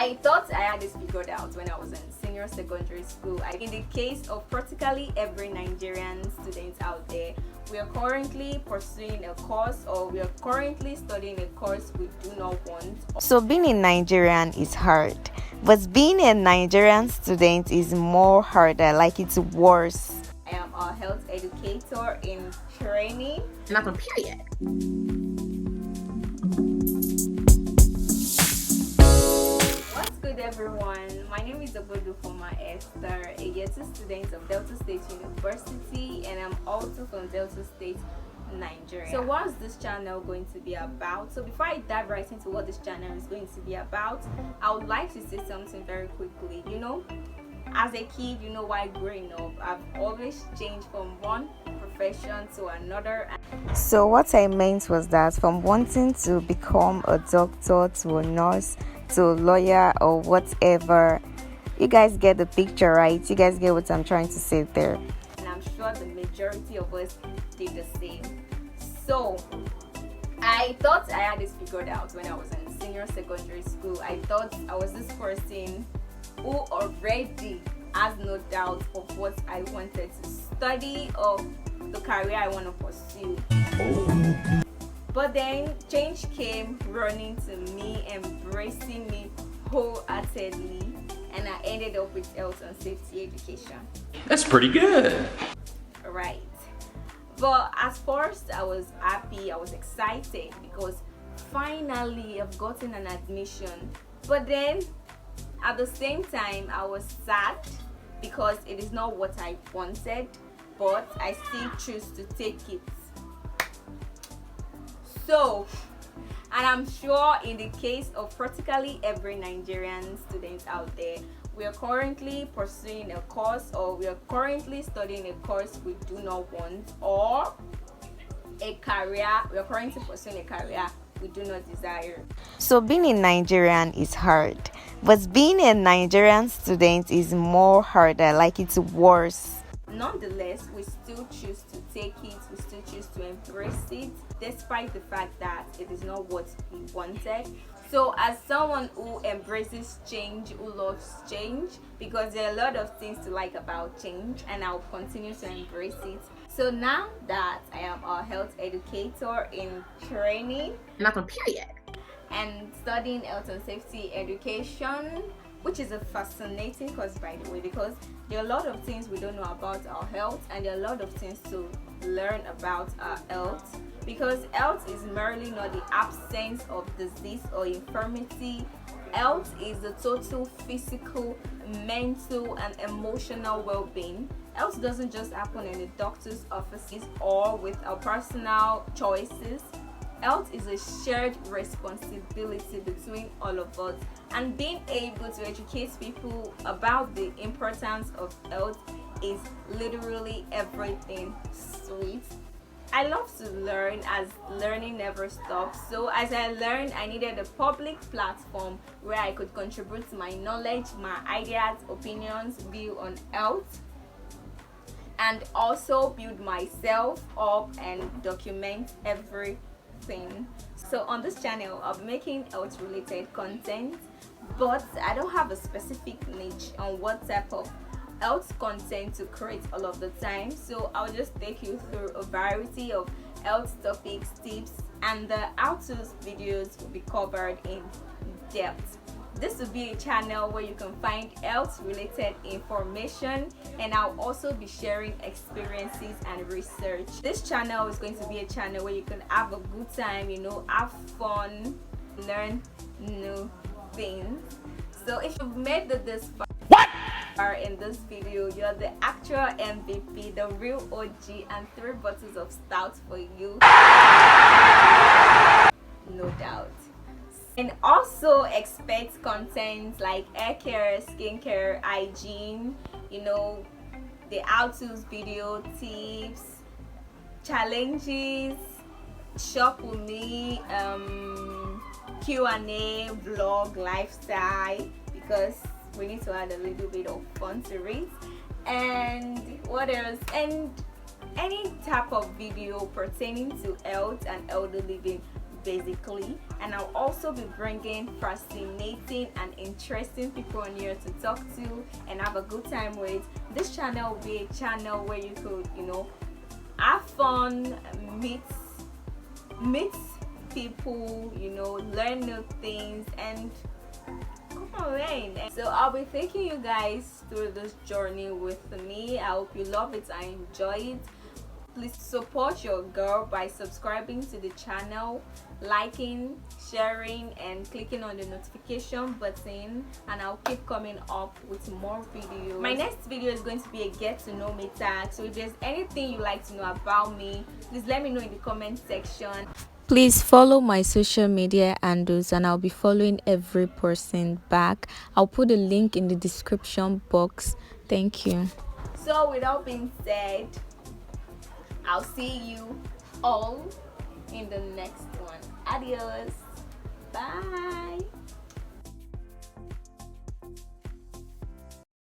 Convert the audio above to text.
I thought I had this figured out when I was in senior secondary school. In the case of practically every Nigerian student out there, we are currently pursuing a course, or we are currently studying a course we do not want. So being a Nigerian is hard, but being a Nigerian student is more harder, like it's worse. I am a health educator in training. Not on period. What's good, everyone? My name is Esther, a year 2 student of Delta State University, and I'm also from Delta State, Nigeria. So what's this channel going to be about? So before I dive right into what this channel is going to be about, I would like to say something very quickly. As a kid, while growing up, I've always changed from one profession to another. So what I meant was that from wanting to become a doctor to a nurse to a lawyer or whatever, you guys get the picture, right? You guys get what I'm trying to say there. And I'm sure the majority of us did the same. So I thought I had this figured out when I was in senior secondary school. I thought I was this person who already has no doubt of what I wanted to study or the career I want to pursue. But then change came running to me, embracing me wholeheartedly, and I ended up with health and safety education. That's pretty good. Right. But at first I was happy, I was excited because finally I've gotten an admission. But then at the same time I was sad because it is not what I wanted, but I still choose to take it. So, and I'm sure in the case of practically every Nigerian student out there, we are currently pursuing a course, or we are currently studying a course we do not want, or a career, we are currently pursuing a career we do not desire. So being a Nigerian is hard, but being a Nigerian student is more harder, like it's worse. Nonetheless, we still choose to take it, we still choose to embrace it, despite the fact that it is not what we wanted. So as someone who embraces change, who loves change, because there are a lot of things to like about change, and I'll continue to embrace it. So now that I am a health educator in training, Not on period. and studying health and safety education, which is a fascinating course, by the way, because there are a lot of things we don't know about our health, and there are a lot of things to learn about our health, because health is merely not the absence of disease or infirmity. Health is the total physical, mental, and emotional well-being. Health doesn't just happen in the doctor's offices or with our personal choices. Health is a shared responsibility between all of us, and being able to educate people about the importance of health is literally everything sweet. I love to learn, as learning never stops. So as I learned, I needed a public platform where I could contribute my knowledge, my ideas, opinions, view on health, and also build myself up and document everything. So on this channel, I'll be making health related content, but I don't have a specific niche on what type of health content to create all of the time. So I'll just take you through a variety of health topics, tips, and the how-tos videos will be covered in depth. This will be a channel where you can find health related information, and I'll also be sharing experiences and research. This channel is going to be a channel where you can have a good time, have fun, learn new things. So if you've made it this far in this video, you're the actual MVP, the real OG, and 3 bottles of stout for you, no doubt. And also expect content like haircare, skincare, hygiene, the how-tos video, tips, challenges, shop with me, Q&A, vlog, lifestyle, because we need to add a little bit of fun to it. And what else? And any type of video pertaining to health and healthy living, basically, and I'll also be bringing fascinating and interesting people on here to talk to and have a good time with. This channel will be a channel where you could, have fun, meet people, learn new things, and come on, man. So I'll be taking you guys through this journey with me. I hope you love it and enjoy it. Please support your girl by subscribing to the channel, liking, sharing, and clicking on the notification button, and I'll keep coming up with more videos. My next video is going to be a get to know me tag, so if there's anything you'd like to know about me, please let me know in the comment section. Please follow my social media handles, and I'll be following every person back. I'll put a link in the description box. Thank you. So with all being said, I'll see you all in the next one. Adios. Bye.